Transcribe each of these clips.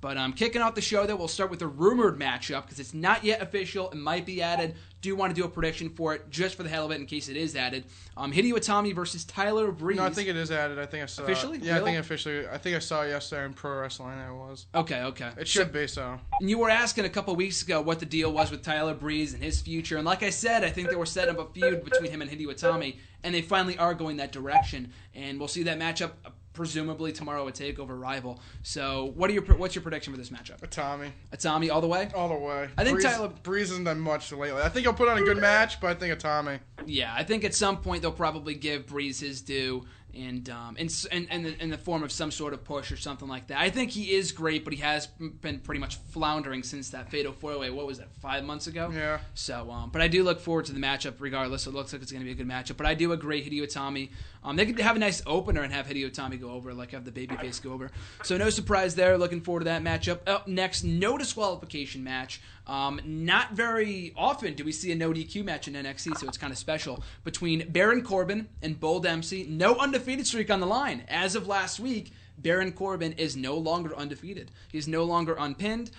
But kicking off the show, though, we'll start with a rumored matchup because it's not yet official. It might be added. Do want to do a prediction for it just for the hell of it in case it is added. Hideo Itami versus Tyler Breeze. No, I think it is added. I think I saw officially. Yeah, really? I think officially. I think I saw it yesterday in Pro Wrestling. It was. Okay. It should be so. And you were asking a couple weeks ago what the deal was with Tyler Breeze and his future. And like I said, I think they were setting up a feud between him and Hideo Itami. And they finally are going that direction. And we'll see that matchup presumably tomorrow at TakeOver Rival. So what's your prediction for this matchup? Itami all the way? All the way. I think Breeze hasn't done much lately. I think he'll put on a good match, but I think Itami. Yeah, I think at some point they'll probably give Breeze his due. And in the form of some sort of push or something like that. I think he is great, but he has been pretty much floundering since that Fatal 4-Way. What was that, 5 months ago? Yeah. So, but I do look forward to the matchup regardless. It looks like it's going to be a good matchup. But I do agree, Hideo Itami. They could have a nice opener and have Hideo Itami go over, like have the babyface go over. So no surprise there. Looking forward to that matchup. Up next, no disqualification match. Not very often do we see a no DQ match in NXT, so it's kind of special. Between Baron Corbin and Bull Dempsey, no undefeated streak on the line. As of last week, Baron Corbin is no longer undefeated. He's no longer unpinned.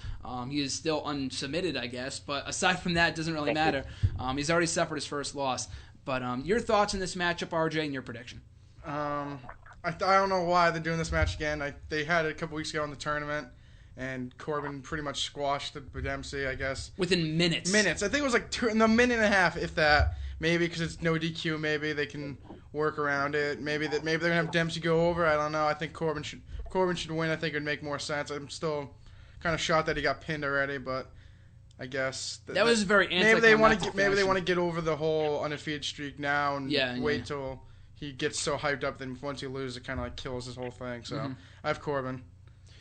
He is still unsubmitted, I guess. But aside from that, it doesn't really matter. He's already suffered his first loss. But your thoughts on this matchup, RJ, and your prediction? I don't know why they're doing this match again. They had it a couple weeks ago in the tournament. And Corbin pretty much squashed Dempsey, I guess. Within minutes. I think it was like in a minute and a half, if that. Maybe because it's no DQ, maybe they can work around it. Maybe they're gonna have Dempsey go over. I don't know. I think Corbin should win. I think it'd make more sense. I'm still kind of shocked that he got pinned already, but I guess that was very maybe they want to get over the whole undefeated streak now and wait till he gets so hyped up. Then once he loses, it kind of like kills his whole thing. So I have Corbin.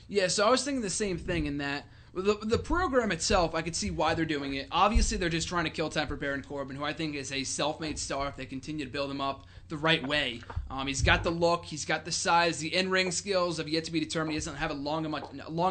Yeah, so I was thinking the same thing in that the program itself, I could see why they're doing it. Obviously, they're just trying to kill time for Baron Corbin, who I think is a self-made star if they continue to build him up the right way. He's got the look, he's got the size, the in-ring skills have yet to be determined. He doesn't have a long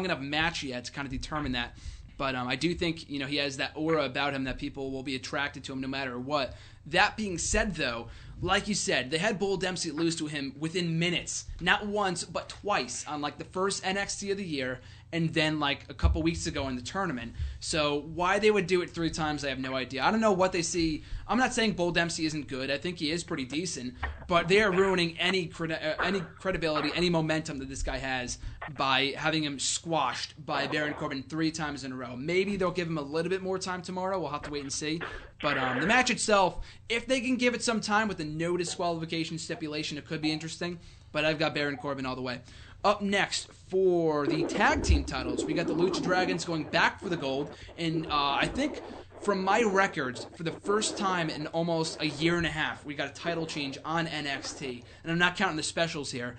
enough match yet to kind of determine that. But I do think he has that aura about him that people will be attracted to him no matter what. That being said, though, like you said, they had Bull Dempsey lose to him within minutes. Not once, but twice on like the first NXT of the year and then like a couple weeks ago in the tournament. So why they would do it 3 times, I have no idea. I don't know what they see. I'm not saying Bull Dempsey isn't good. I think he is pretty decent. But they are ruining any credibility, any momentum that this guy has by having him squashed by Baron Corbin 3 times in a row. Maybe they'll give him a little bit more time tomorrow. We'll have to wait and see. But the match itself, if they can give it some time with the no disqualification stipulation, it could be interesting. But I've got Baron Corbin all the way. Up next for the tag team titles, we got the Lucha Dragons going back for the gold. And I think from my records, for the first time in almost a year and a half, we got a title change on NXT. And I'm not counting the specials here.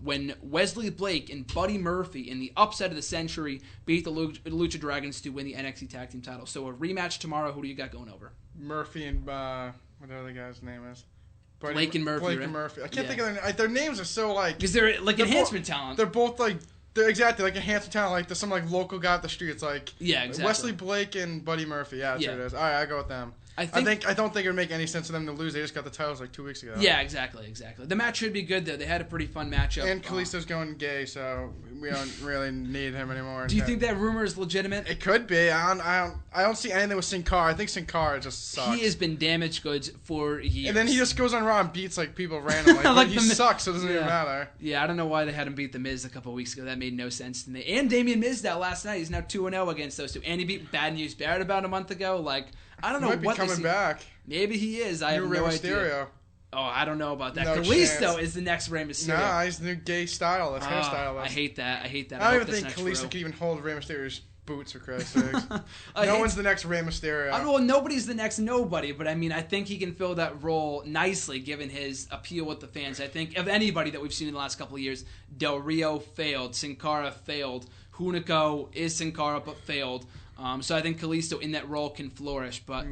When Wesley Blake and Buddy Murphy in the upset of the century beat the Lucha Dragons to win the NXT tag team title. So a rematch tomorrow. Who do you got going over? Murphy and what the other guy's name is? Blake and Murphy. And Murphy. I can't think of their names are so like because they're like enhancement talent. They're both like they're exactly like enhancement talent. Like there's some like local guy at the street. It's like exactly. Wesley Blake and Buddy Murphy. Yeah, that's what it is. All right, I go with them. I don't think it would make any sense for them to lose. They just got the titles like 2 weeks ago. Yeah, exactly. The match should be good though. They had a pretty fun matchup. And Kalisto's going gay, so we don't really need him anymore. Do you think that rumor is legitimate? It could be. I don't see anything with Sin Cara. I think Sin Cara just sucks. He has been damaged goods for years. And then he just goes on Raw and beats like people randomly. like he sucks, so it doesn't even matter. Yeah, I don't know why they had him beat The Miz a couple of weeks ago. That made no sense to me. And Damian Mizdow last night. He's now 2-0 against those two. And he beat Bad News Barrett about a month ago. Like, I don't know what he might be coming back. Maybe he is. I have no idea. Oh, I don't know about that. Kalisto is the next Rey Mysterio. Nah, he's the new gay stylist, hairstylist. I hate that. I don't even think Kalisto can even hold Rey Mysterio's boots, for Christ's sakes. No one's the next Rey Mysterio. Well, nobody's the next nobody, but I mean, I think he can fill that role nicely given his appeal with the fans. I think of anybody that we've seen in the last couple of years, Del Rio failed, Sin Cara failed, Hunico is Sin Cara but failed. So I think Kalisto in that role can flourish, but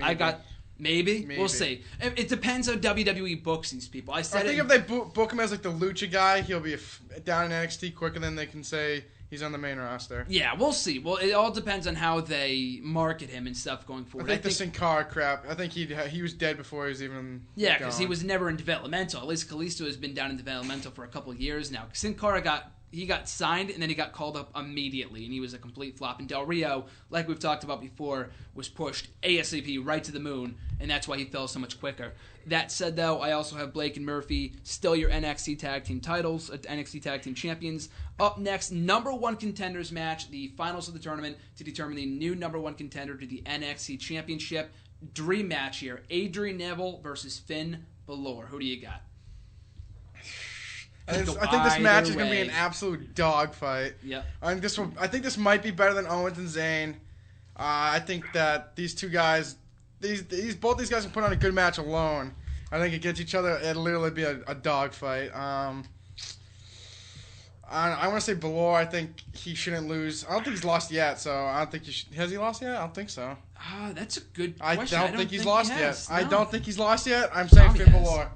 Maybe. We'll see. It depends how WWE books these people. I think if they book him as like the lucha guy, he'll be down in NXT quicker than they can say he's on the main roster. Yeah, we'll see. Well, it all depends on how they market him and stuff going forward. I think the Sin Cara crap. I think he was dead before he was even. Yeah, because he was never in developmental. At least Kalisto has been down in developmental for a couple of years now. Sin Cara got he got signed and then he got called up immediately, and he was a complete flop. And Del Rio, like we've talked about before, was pushed ASAP right to the moon, and that's why he fell so much quicker. That said, though, I also have Blake and Murphy, still your NXT Tag Team titles, NXT Tag Team champions. Up next, number one contenders match, the finals of the tournament to determine the new number one contender to the NXT Championship. Dream match here. Adrian Neville versus Finn Balor. Who do you got? I think this match is going to be an absolute dogfight. Yep. I think this might be better than Owens and Zayn. I think that these two guys, both these guys can put on a good match alone. I think against each other, it'll literally be a dogfight. I want to say Balor. I think he shouldn't lose. I don't think he's lost yet, so I don't think he should. Has he lost yet? I don't think so. That's a good question. I don't think he's lost yet. No. I don't think he's lost yet. I'm saying Finn Balor.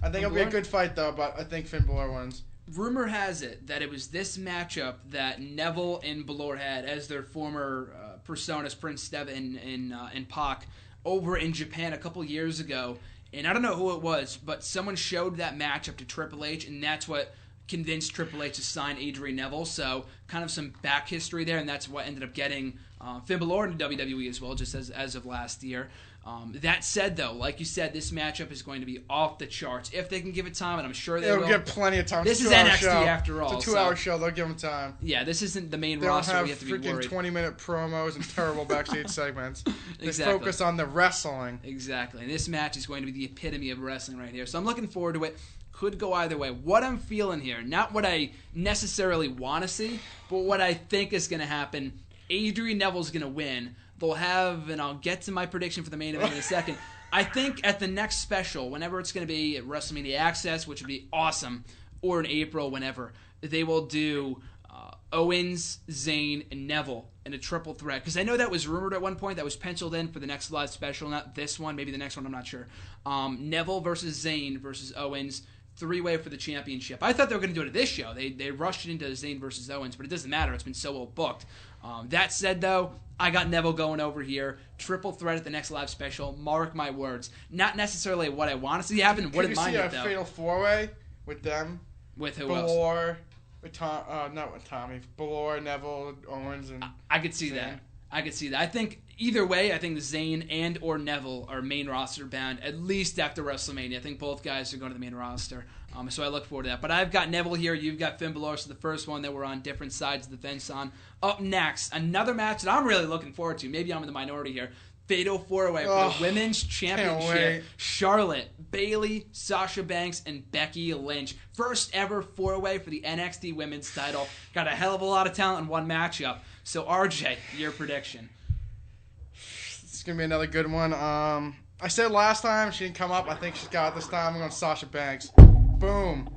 I think it'll be a Balor? good fight, though, but I think Finn Balor wins. Rumor has it that it was this matchup that Neville and Balor had as their former personas, Prince Devitt and Pac, over in Japan a couple years ago. And I don't know who it was, but someone showed that matchup to Triple H, and that's what convinced Triple H to sign Adrian Neville. So kind of some back history there, and that's what ended up getting Finn Balor into WWE as well, just as of last year. That said, though, like you said, this matchup is going to be off the charts if they can give it time, and I'm sure they will. They'll get plenty of time. This is NXT after all. It's a 2-hour show. They'll give them time. Yeah, this isn't the main They roster. don't We have have to be worried. freaking 20-minute promos and terrible backstage segments. They Exactly. focus on the wrestling. Exactly. And this match is going to be the epitome of wrestling right here. So I'm looking forward to it. Could go either way. What I'm feeling here, not what I necessarily want to see, but what I think is going to happen. Adrian Neville's going to win. They'll have, and I'll get to my prediction for the main event in a second. I think at the next special, whenever it's going to be at WrestleMania Access, which would be awesome, or in April, whenever, they will do Owens, Zayn, and Neville in a triple threat. Because I know that was rumored at one point. That was penciled in for the next live special. Not this one, maybe the next one, I'm not sure. Neville versus Zayn versus Owens. 3-way for the championship. I thought they were going to do it at this show. They rushed it into Zayn versus Owens, but it doesn't matter. It's been so well booked. That said, though, I got Neville going over here. Triple threat at the next live special. Mark my words. Not necessarily what I want to see happen. Wouldn't mind it, though. Could you see a fatal 4-way with them? With who Balor, else? with Tom, not with Tommy. Balor, Neville, Owens, and I could see Zayn. that. I could see that. I think either way, I think Zayn and or Neville are main roster bound, at least after WrestleMania. I think both guys are going to the main roster. So I look forward to that. But I've got Neville here. You've got Finn Balor. So the first one that we're on different sides of the fence on. Up next, another match that I'm really looking forward to. Maybe I'm in the minority here. Fatal 4-way for the Women's Championship. Charlotte, Bayley, Sasha Banks, and Becky Lynch. First ever 4-way for the NXT Women's title. Got a hell of a lot of talent in one matchup. So RJ, your prediction. It's going to be another good one. I said last time she didn't come up. I think she's got it this time. I'm going Sasha Banks. Boom.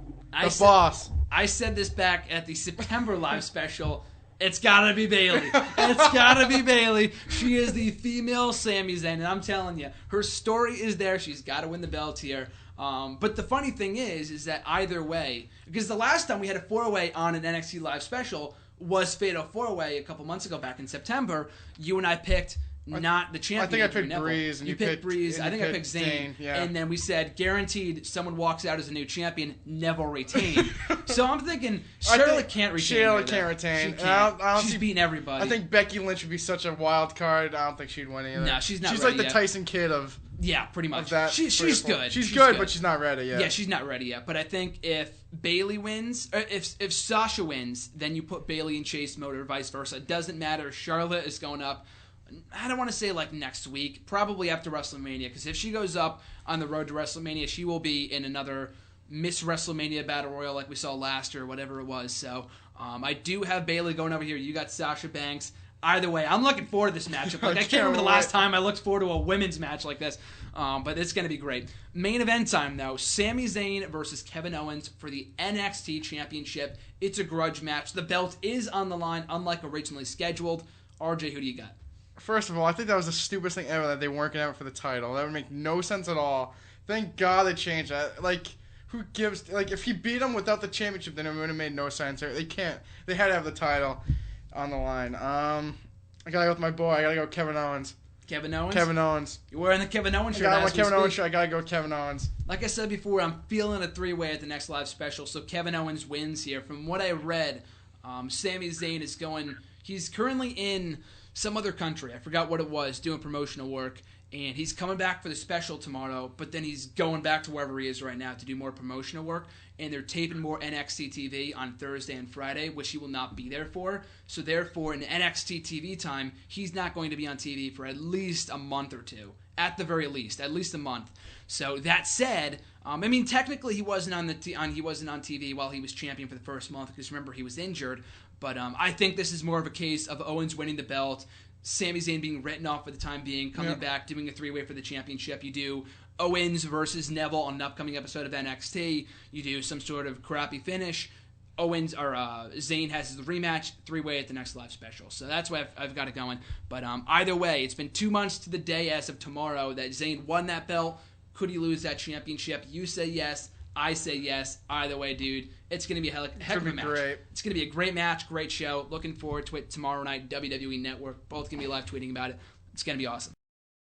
Boss. I said this back at the September live special. It's gotta be Bayley. It's gotta be Bayley. She is the female Sami Zayn, and I'm telling you, her story is there. She's got to win the belt here. But the funny thing is that either way, because the last time we had a 4-way on an NXT live special was Fatal 4-way a couple months ago back in September. You and I picked not the champion. I think I picked Breeze. And you picked Breeze. I think I picked Zayn. Yeah. And then we said, guaranteed, someone walks out as a new champion, Neville retained. So I'm thinking, Charlotte can't retain. Charlotte can't retain. She can't. She's beating everybody. I think Becky Lynch would be such a wild card. I don't think she'd win either. No, she's not She's ready like the yet. Tyson Kidd of... Yeah, pretty much. She's good. She's good, but she's not ready yet. Yeah, she's not ready yet. But I think if Bayley wins, or if Sasha wins, then you put Bayley in chase mode or vice versa. It doesn't matter. Charlotte is going up. I don't want to say like next week, probably after WrestleMania, because if she goes up on the road to WrestleMania, she will be in another Miss WrestleMania Battle Royal like we saw last year or whatever it was. So I do have Bayley going over here. You got Sasha Banks. Either way, I'm looking forward to this matchup. Like I can't remember the last time I looked forward to a women's match like this, but it's going to be great. Main event time, though. Sami Zayn versus Kevin Owens for the NXT Championship. It's a grudge match. The belt is on the line, unlike originally scheduled. RJ, who do you got? First of all, I think that was the stupidest thing ever that they weren't going to have it for the title. That would make no sense at all. Thank God they changed that. Like, who gives... Like, if he beat him without the championship, then it would have made no sense. They can't... They had to have the title on the line. I gotta go with my boy. I gotta go with Kevin Owens. Kevin Owens? Kevin Owens. You're wearing the Kevin Owens shirt. I got my Kevin Owens shirt. I gotta go with Kevin Owens. Like I said before, I'm feeling a 3-way at the next live special, so Kevin Owens wins here. From what I read, Sami Zayn is going. He's currently in some other country. I forgot what it was, doing promotional work. And he's coming back for the special tomorrow, but then he's going back to wherever he is right now to do more promotional work. And they're taping more NXT TV on Thursday and Friday, which he will not be there for. So therefore, in NXT TV time, he's not going to be on TV for at least a month or two. At the very least, at least a month. So that said, I mean, technically he wasn't on TV while he was champion for the first month, because remember, he was injured. But I think this is more of a case of Owens winning the belt, Sami Zayn being written off for the time being, coming back, doing a 3-way for the championship. You do Owens versus Neville on an upcoming episode of NXT. You do some sort of crappy finish. Zayn has his rematch, 3-way at the next live special. So that's why I've got it going. But either way, it's been 2 months to the day as of tomorrow that Zayn won that belt. Could he lose that championship? You say yes. I say yes. Either way, dude, it's going to be a heck of a match. Great. It's going to be a great match, great show. Looking forward to it tomorrow night, WWE Network. Both going to be live tweeting about it. It's going to be awesome.